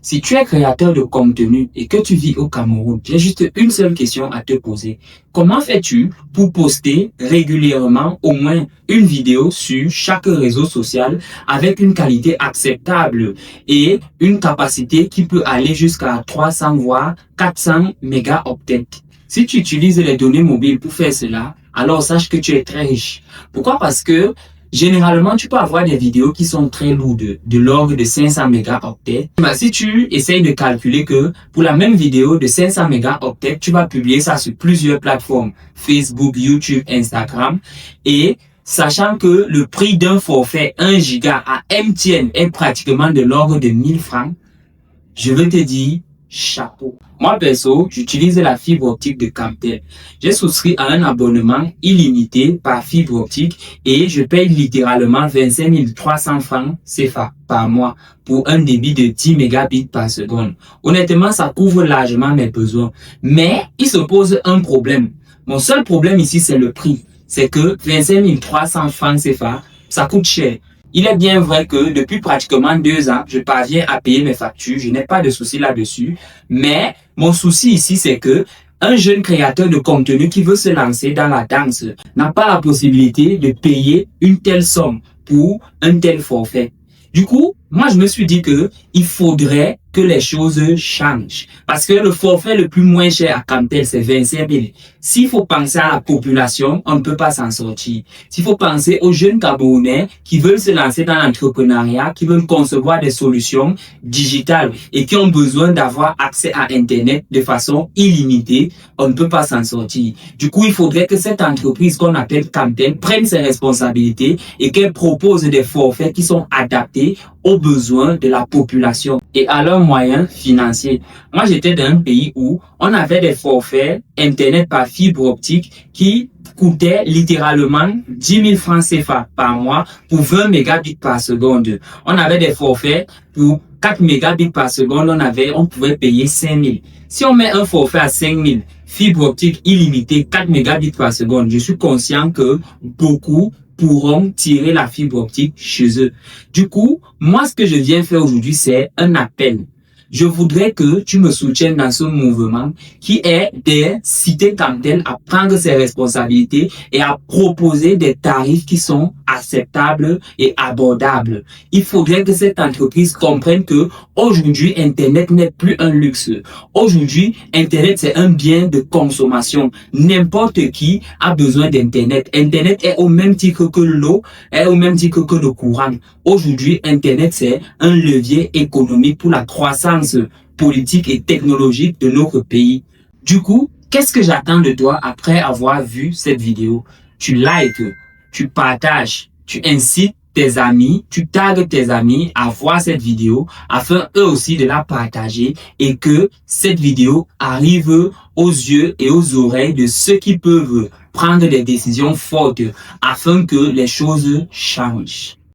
Si tu es créateur de contenu et que tu vis au Cameroun, j'ai juste une seule question à te poser. Comment fais-tu pour poster régulièrement au moins une vidéo sur chaque réseau social avec une qualité acceptable et une capacité qui peut aller jusqu'à 300 voire 400 mégaoctets? Si tu utilises les données mobiles pour faire cela, alors sache que tu es très riche. Pourquoi? Parce que généralement, tu peux avoir des vidéos qui sont très lourdes, de l'ordre de 500 mégaoctets. Mais si tu essayes de calculer que pour la même vidéo de 500 mégaoctets, tu vas publier ça sur plusieurs plateformes, Facebook, YouTube, Instagram, et sachant que le prix d'un forfait 1 giga à MTN est pratiquement de l'ordre de 1000 francs, je veux te dire, chapeau. Moi, perso, j'utilise la fibre optique de Camtel. J'ai souscrit à un abonnement illimité par fibre optique et je paye littéralement 25 300 francs CFA par mois pour un débit de 10 mégabits par seconde. Honnêtement, ça couvre largement mes besoins. Mais il se pose un problème. Mon seul problème ici, c'est le prix. C'est que 25 300 francs CFA, ça coûte cher. Il est bien vrai que depuis pratiquement 2 ans, je parviens à payer mes factures. Je n'ai pas de souci là-dessus. Mais mon souci ici, c'est que un jeune créateur de contenu qui veut se lancer dans la danse n'a pas la possibilité de payer une telle somme pour un tel forfait. Du coup, moi, je me suis dit que il faudrait que les choses changent. Parce que le forfait le plus moins cher à Camtel, c'est 25 000. S'il faut penser à la population, on ne peut pas s'en sortir. S'il faut penser aux jeunes Camerounais qui veulent se lancer dans l'entrepreneuriat, qui veulent concevoir des solutions digitales et qui ont besoin d'avoir accès à Internet de façon illimitée, on ne peut pas s'en sortir. Du coup, il faudrait que cette entreprise qu'on appelle Camtel prenne ses responsabilités et qu'elle propose des forfaits qui sont adaptés aux besoins de la population et à leurs moyens financiers. Moi, j'étais dans un pays où on avait des forfaits Internet par fibre optique qui coûtaient littéralement 10 000 francs CFA par mois pour 20 mégabits par seconde. On avait des forfaits pour 4 mégabits par seconde, on pouvait payer 5 000. Si on met un forfait à 5 000, fibre optique illimitée, 4 mégabits par seconde, je suis conscient que beaucoup pourront tirer la fibre optique chez eux. Du coup, moi, ce que je viens faire aujourd'hui, c'est un appel. Je voudrais que tu me soutiennes dans ce mouvement qui est d'inciter Camtel à prendre ses responsabilités et à proposer des tarifs qui sont acceptables et abordables. Il faudrait que cette entreprise comprenne que aujourd'hui, Internet n'est plus un luxe. Aujourd'hui, Internet, c'est un bien de consommation. N'importe qui a besoin d'Internet. Internet est au même titre que l'eau, est au même titre que le courant. Aujourd'hui, Internet, c'est un levier économique pour la croissance politique et technologique de notre pays. Du coup, qu'est-ce que j'attends de toi après avoir vu cette vidéo? Tu likes, tu partages, tu incites tes amis, tu tagues tes amis à voir cette vidéo afin eux aussi de la partager et que cette vidéo arrive aux yeux et aux oreilles de ceux qui peuvent prendre des décisions fortes afin que les choses changent.